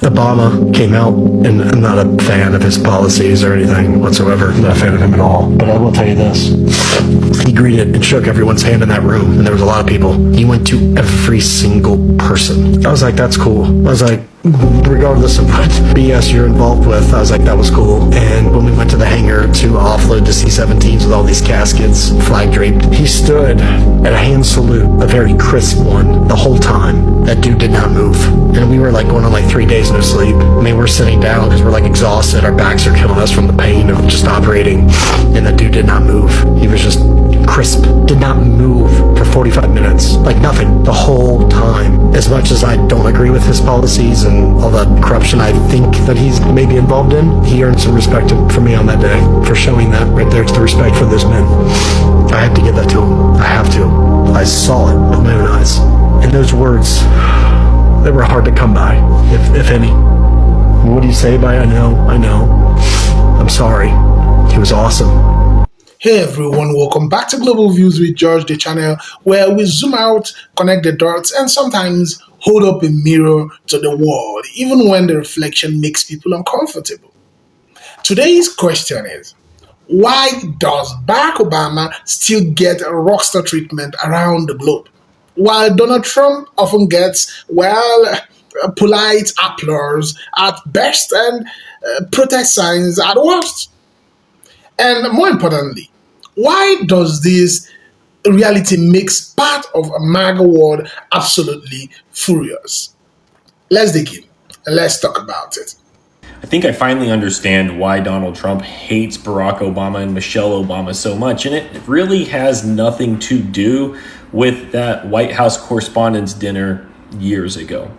Obama came out, and I'm not a fan of his policies or anything whatsoever. I'm not a fan of him at all. But I will tell you this. He greeted and shook everyone's hand in that room, and there was a lot of people. He went to every single person. I was like, that's cool. I was like, regardless of what BS you're involved with, I was like, that was cool. And when we went to the hangar to offload the C-17s with all these caskets, flag draped, he stood at a hand salute, a very crisp one, the whole time. That dude did not move. And we were like going on like 3 days no sleep. I mean, we're sitting down because we're like exhausted. Our backs are killing us from the pain of just operating. And that dude did not move. He was just crisp. Did not move for 45 minutes. Like nothing. The whole time. As much as I don't agree with his policies and all the corruption I think that he's maybe involved in, he earned some respect from me on that day for showing that right there. It's the respect for those men. I have to give that to him. I have to. I saw it with my own eyes. And those words, they were hard to come by, if any. What do you say by I know? I'm sorry. He was awesome. Hey everyone, welcome back to Global Views with George, the channel where we zoom out, connect the dots, and sometimes hold up a mirror to the world, even when the reflection makes people uncomfortable. Today's question is, why does Barack Obama still get a rockstar treatment around the globe, while Donald Trump often gets, polite applause at best and protest signs at worst? And more importantly, why does this reality makes part of a MAGA world absolutely furious? Let's dig in and let's talk about it. I think I finally understand why Donald Trump hates Barack Obama and Michelle Obama so much, and it really has nothing to do with that White House Correspondents' Dinner years ago.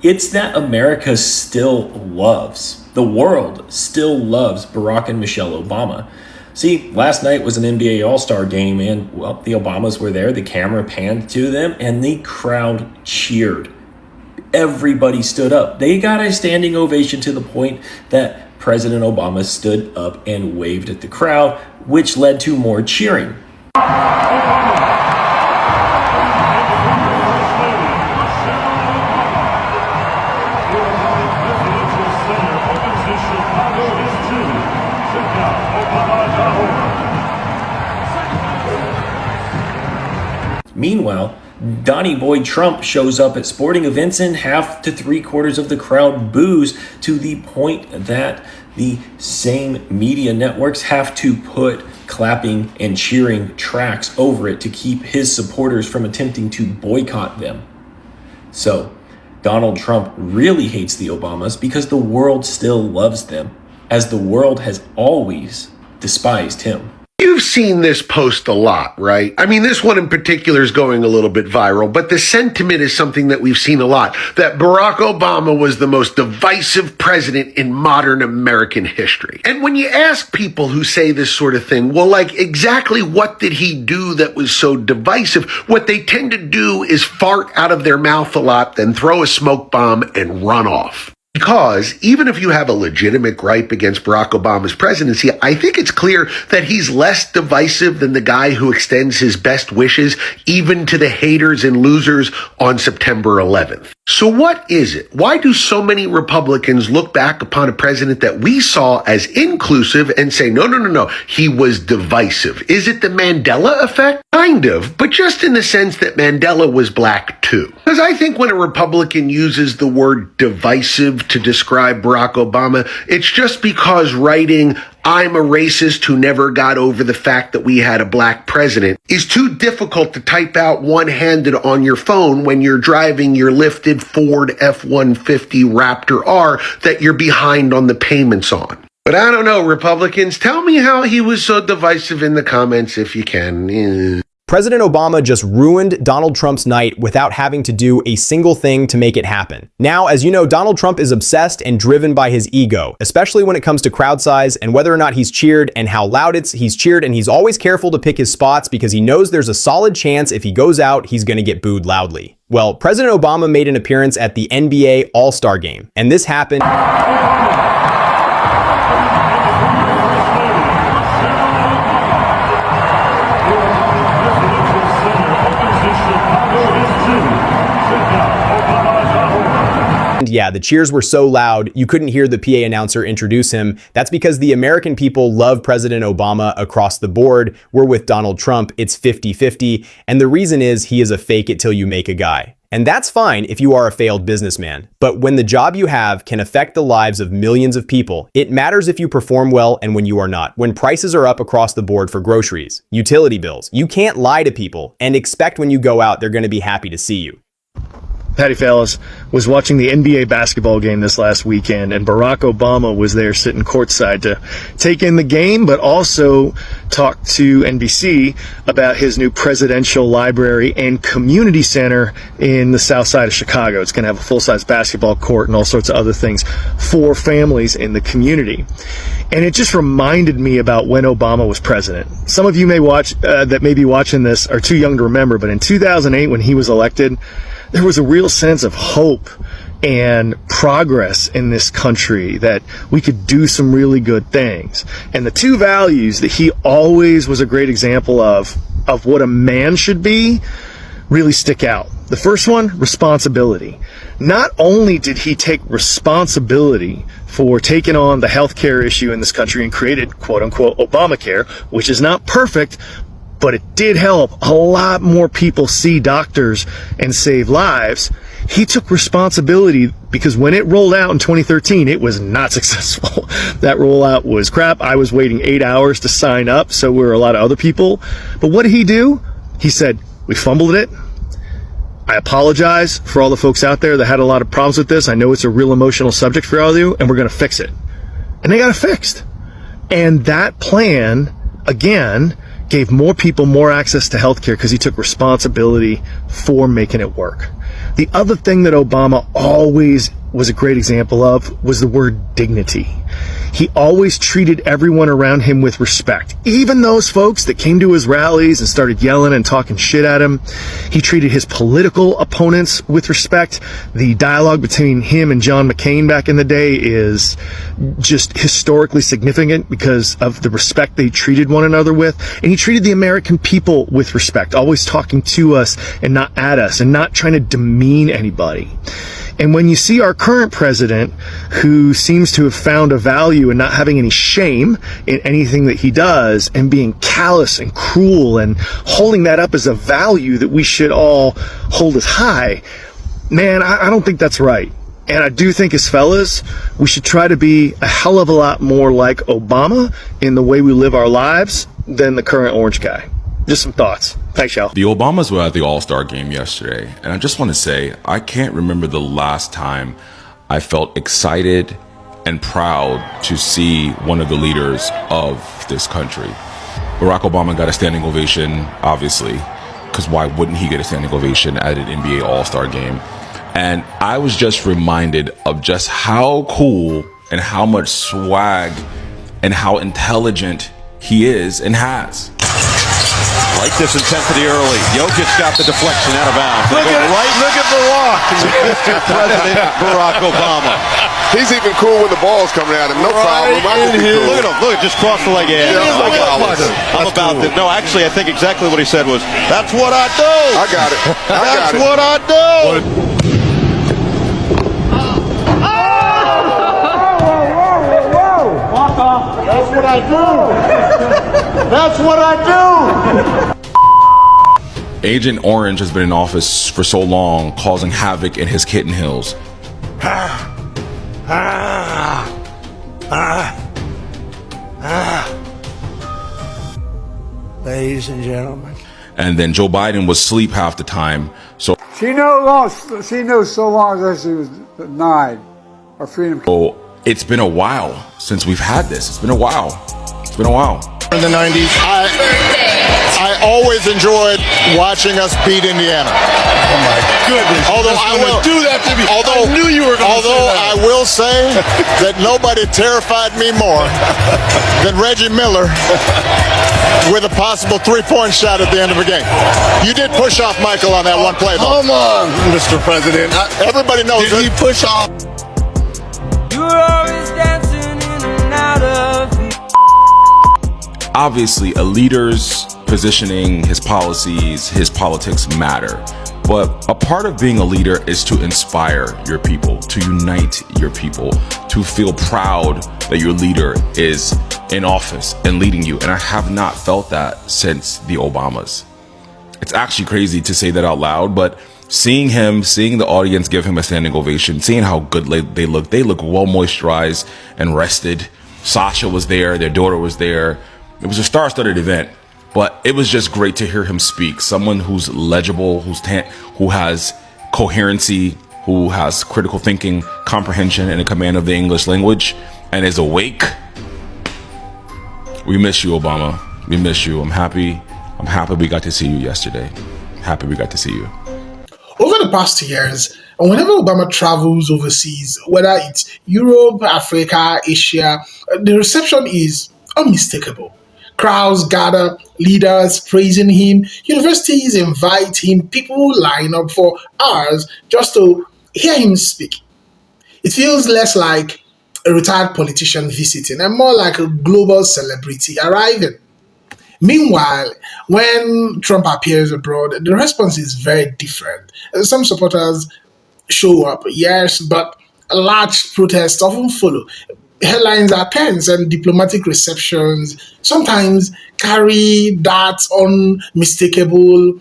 It's that America still loves, the world still loves Barack and Michelle Obama. See, last night was an NBA All-Star game, and, well, the Obamas were there, the camera panned to them, and the crowd cheered. Everybody stood up. They got a standing ovation to the point that President Obama stood up and waved at the crowd, which led to more cheering. Meanwhile, Donnie Boy Trump shows up at sporting events and half to 3/4 of the crowd boos, to the point that the same media networks have to put clapping and cheering tracks over it to keep his supporters from attempting to boycott them. So, Donald Trump really hates the Obamas because the world still loves them, as the world has always despised him. You've seen this post a lot, right? I mean, this one in particular is going a little bit viral, but the sentiment is something that we've seen a lot, that Barack Obama was the most divisive president in modern American history. And when you ask people who say this sort of thing, well, like, exactly what did he do that was so divisive? What they tend to do is fart out of their mouth a lot, then throw a smoke bomb and run off. Because even if you have a legitimate gripe against Barack Obama's presidency, I think it's clear that he's less divisive than the guy who extends his best wishes even to the haters and losers on September 11th. So what is it? Why do so many Republicans look back upon a president that we saw as inclusive and say, no, he was divisive? Is it the Mandela effect? Kind of, but just in the sense that Mandela was black too. Because I think when a Republican uses the word divisive to describe Barack Obama, it's just because writing, "I'm a racist who never got over the fact that we had a black president," is too difficult to type out one-handed on your phone when you're driving your lifted Ford F-150 Raptor R that you're behind on the payments on. But I don't know, Republicans, tell me how he was so divisive in the comments if you can. President Obama just ruined Donald Trump's night without having to do a single thing to make it happen. Now, as you know, Donald Trump is obsessed and driven by his ego, especially when it comes to crowd size and whether or not he's cheered and how loud he's cheered, and he's always careful to pick his spots because he knows there's a solid chance if he goes out, he's going to get booed loudly. Well, President Obama made an appearance at the NBA All-Star Game, and this happened And yeah, the cheers were so loud, you couldn't hear the PA announcer introduce him. That's because the American people love President Obama across the board. We're with Donald Trump, it's 50-50. And the reason is he is a fake it till you make a guy. And that's fine if you are a failed businessman. But when the job you have can affect the lives of millions of people, it matters if you perform well and when you are not. When prices are up across the board for groceries, utility bills, you can't lie to people and expect when you go out they're going to be happy to see you. Patty Fallis was watching the NBA basketball game this last weekend, and Barack Obama was there sitting courtside to take in the game, but also talk to NBC about his new presidential library and community center in the south side of Chicago. It's going to have a full-size basketball court and all sorts of other things for families in the community. And it just reminded me about when Obama was president. Some of you that may be watching this are too young to remember, but in 2008 when he was elected, there was a real sense of hope and progress in this country that we could do some really good things. And the two values that he always was a great example of what a man should be, really stick out. The first one, responsibility. Not only did he take responsibility for taking on the healthcare issue in this country and created quote unquote Obamacare, which is not perfect, but it did help a lot more people see doctors and save lives. He took responsibility because when it rolled out in 2013, it was not successful. That rollout was crap. I was waiting 8 hours to sign up, so were a lot of other people. But what did he do? He said, we fumbled it. I apologize for all the folks out there that had a lot of problems with this. I know it's a real emotional subject for all of you, and we're going to fix it. And they got it fixed. And that plan, again, gave more people more access to healthcare because he took responsibility for making it work. The other thing that Obama always was a great example of was the word dignity. He always treated everyone around him with respect. Even those folks that came to his rallies and started yelling and talking shit at him, he treated his political opponents with respect. The dialogue between him and John McCain back in the day is just historically significant because of the respect they treated one another with. And he treated the American people with respect, always talking to us and not at us and not trying to demean anybody. And when you see our current president, who seems to have found a value in not having any shame in anything that he does and being callous and cruel and holding that up as a value that we should all hold as high, man, I don't think that's right. And I do think as fellas, we should try to be a hell of a lot more like Obama in the way we live our lives than the current orange guy. Just some thoughts. Thanks, y'all. The Obamas were at the All-Star game yesterday, and I just want to say, I can't remember the last time I felt excited and proud to see one of the leaders of this country. Barack Obama got a standing ovation, obviously, because why wouldn't he get a standing ovation at an NBA All-Star game? And I was just reminded of just how cool and how much swag and how intelligent he is and has. Like this intensity early. Jokic got the deflection out of bounds. Look at the walk. Mr. President Barack Obama. He's even cool when the ball's coming at him. No problem. Look at him. Look, just cross the leg. Yeah, I'm about to. No, actually, I think exactly what he said was, "That's what I do." I got it. That's what I do. That's what I do. That's what I do. Agent Orange has been in office for so long, causing havoc in his Kitten Hills. Ladies and gentlemen. And then Joe Biden was asleep half the time. So She knows so long as she was denied our freedom. it's been a while since we've had this. It's been a while. It's been a while. In the 90s, I always enjoyed watching us beat Indiana. Oh my goodness! Although I will do that to me. Although I knew you were going to say that. I will say that nobody terrified me more than Reggie Miller with a possible three-point shot at the end of a game. You did push off Michael on that one play, though. Come on, Mr. President. Everybody knows. Did he push off? You were always dancing in and out of. Obviously, a leader's positioning, his policies, his politics matter. But a part of being a leader is to inspire your people, to unite your people, to feel proud that your leader is in office and leading you. And I have not felt that since the Obamas. It's actually crazy to say that out loud, but seeing him, seeing the audience give him a standing ovation, seeing how good they look well moisturized and rested. Sasha was there, their daughter was there. It was a star-studded event, but it was just great to hear him speak. Someone who's legible, who has coherency, who has critical thinking, comprehension, and a command of the English language, and is awake. We miss you, Obama. We miss you. I'm happy we got to see you yesterday. Happy we got to see you. Over the past years, whenever Obama travels overseas, whether it's Europe, Africa, Asia, the reception is unmistakable. Crowds gather, leaders praising him, universities invite him, people line up for hours just to hear him speak. It feels less like a retired politician visiting and more like a global celebrity arriving. Meanwhile, when Trump appears abroad, the response is very different. Some supporters show up, yes, but large protests often follow. Headlines are tense and diplomatic receptions sometimes carry that unmistakable,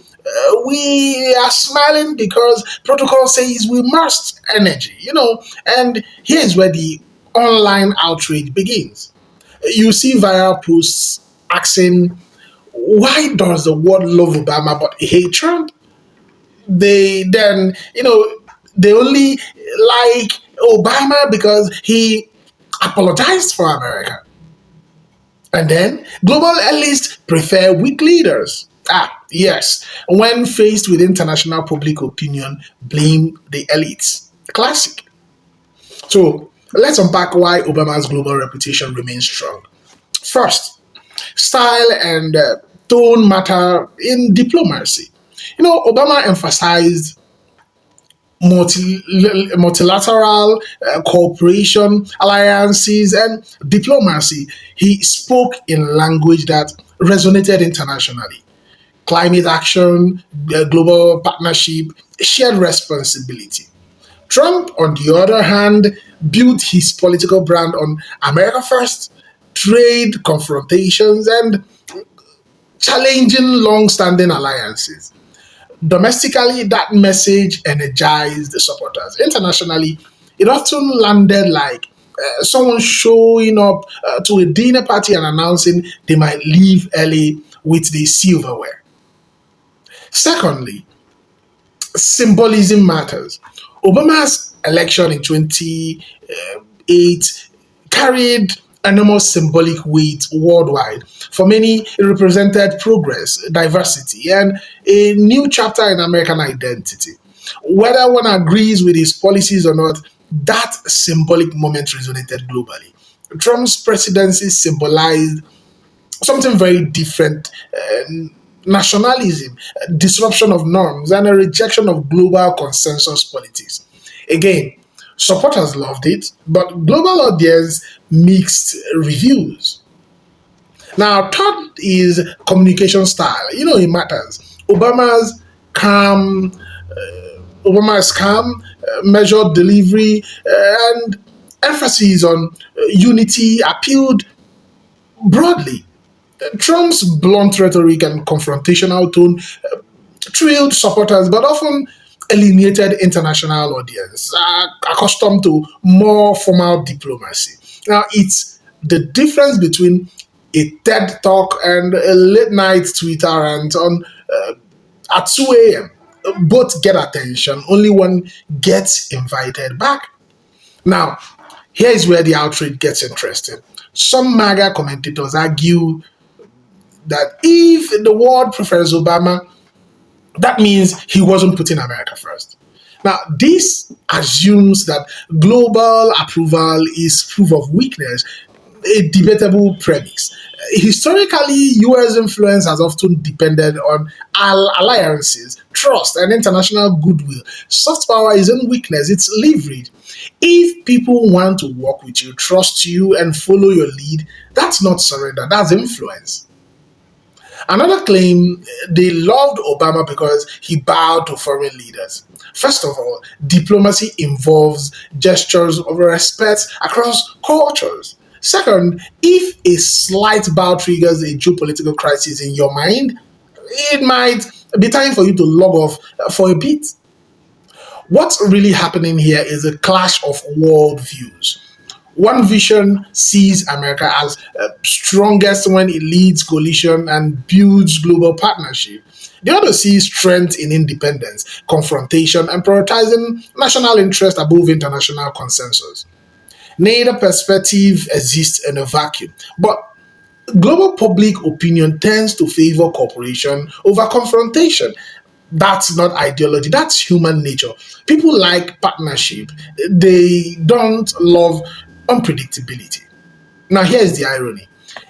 we are smiling because protocol says we must energy, and here's where the online outrage begins. You see viral posts asking, why does the world love Obama but hate Trump? They then, they only like Obama because he apologized for America. And then global elites prefer weak leaders. Yes, when faced with international public opinion, blame the elites. Classic. So let's unpack why Obama's global reputation remains strong. First, style and tone matter in diplomacy. Obama emphasized multilateral cooperation, alliances, and diplomacy. He spoke in language that resonated internationally. Climate action, global partnership, shared responsibility. Trump, on the other hand, built his political brand on America First, trade confrontations, and challenging long-standing alliances. Domestically, that message energized the supporters. Internationally, it often landed like someone showing up to a dinner party and announcing they might leave early with the silverware. Secondly, symbolism matters. Obama's election in 2008 carried enormous symbolic weight worldwide. For many, it represented progress, diversity, and a new chapter in American identity. Whether one agrees with his policies or not, that symbolic moment resonated globally. Trump's presidency symbolized something very different: nationalism, disruption of norms, and a rejection of global consensus politics. Again, supporters loved it, but global audience mixed reviews. Now, third is communication style. It matters. Obama's calm, measured delivery, and emphasis on unity appealed broadly. Trump's blunt rhetoric and confrontational tone thrilled supporters, but often alienated international audience, accustomed to more formal diplomacy. Now, it's the difference between a TED talk and a late night Twitter rant on at 2 a.m. Both get attention, only one gets invited back. Now, here is where the outrage gets interesting. Some MAGA commentators argue that if the world prefers Obama, that means he wasn't putting America first. Now, this assumes that global approval is proof of weakness, a debatable premise. Historically, U.S. influence has often depended on alliances, trust, and international goodwill. Soft power isn't weakness, it's leverage. If people want to work with you, trust you, and follow your lead, that's not surrender, that's influence. Another claim, they loved Obama because he bowed to foreign leaders. First of all, diplomacy involves gestures of respect across cultures. Second, if a slight bow triggers a geopolitical crisis in your mind, it might be time for you to log off for a bit. What's really happening here is a clash of worldviews. One vision sees America as strongest when it leads coalition and builds global partnership. The other sees strength in independence, confrontation, and prioritizing national interest above international consensus. Neither perspective exists in a vacuum, but global public opinion tends to favor cooperation over confrontation. That's not ideology, that's human nature. People like partnership, they don't love unpredictability. Now, here's the irony.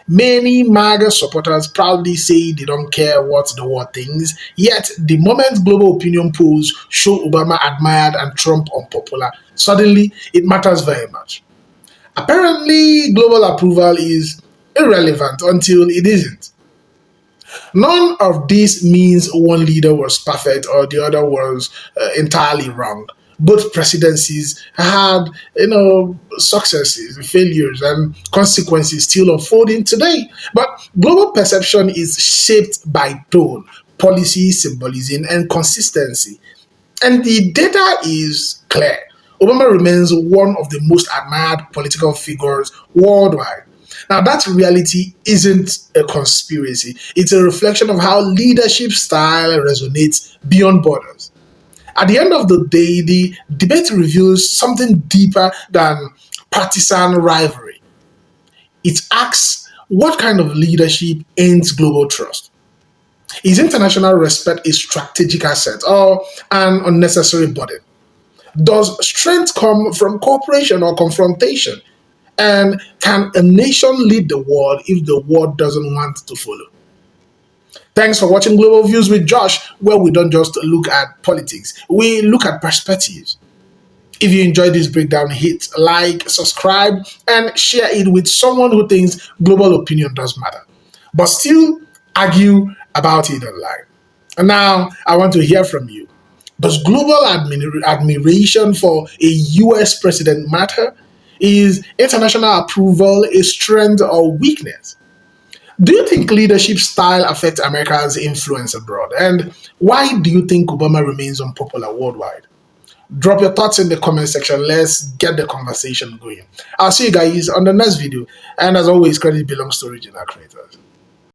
Many MAGA supporters proudly say they don't care what the world thinks, yet the moment global opinion polls show Obama admired and Trump unpopular, suddenly it matters very much. Apparently, global approval is irrelevant until it isn't. None of this means one leader was perfect or the other was entirely wrong. Both presidencies had, successes, failures, and consequences still unfolding today. But global perception is shaped by tone, policy, symbolism, and consistency. And the data is clear. Obama remains one of the most admired political figures worldwide. Now, that reality isn't a conspiracy. It's a reflection of how leadership style resonates beyond borders. At the end of the day, the debate reveals something deeper than partisan rivalry. It asks, what kind of leadership ends global trust? Is international respect a strategic asset or an unnecessary burden? Does strength come from cooperation or confrontation? And can a nation lead the world if the world doesn't want to follow? Thanks for watching Global Views with Josh, where we don't just look at politics, we look at perspectives. If you enjoyed this breakdown, hit like, subscribe, and share it with someone who thinks global opinion does matter, but still argue about it online. And now, I want to hear from you. Does global admiration for a US president matter? Is international approval a strength or weakness? Do you think leadership style affects America's influence abroad? And why do you think Obama remains unpopular worldwide? Drop your thoughts in the comment section. Let's get the conversation going. I'll see you guys on the next video. And as always, credit belongs to original creators.